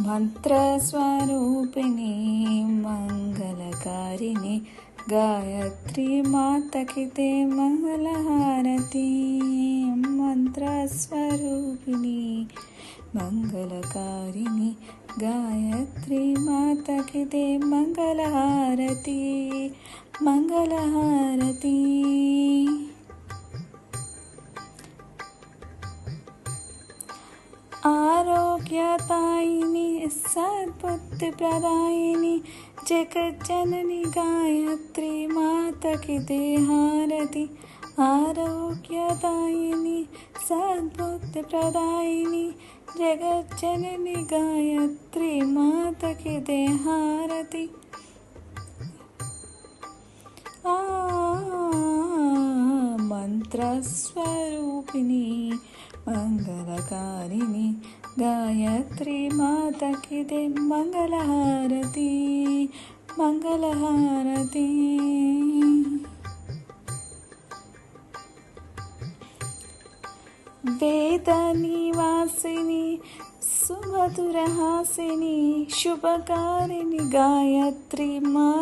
మంత్రస్వరూపిణి మంగళకారిణి గాయత్రి మాతకి తే మంగళహారతి. మంత్రస్వరూపిణి మంగళకారిణి గాయత్రి మాతకి తే మంగళహారతి. మంగళహారతి. ఆరోగ్యదాయిని సద్బుద్ధిప్రదాయిని జగజ్జనని గాయత్రి మాతకి తే హారతి. ఆరోగ్యదాయిని సద్బుద్ధిప్రదాయిని జగజ్జనని గాయత్రి మాతకి తే హారతి. మంత్రస్వరూపిణి మంగళకారిణి గాయత్రి మాతకి తే మంగళహారతి. మంగళహారతి. వేద నివాసిని సుమధురహాసిని శుభకారిణి గాయత్రి మాత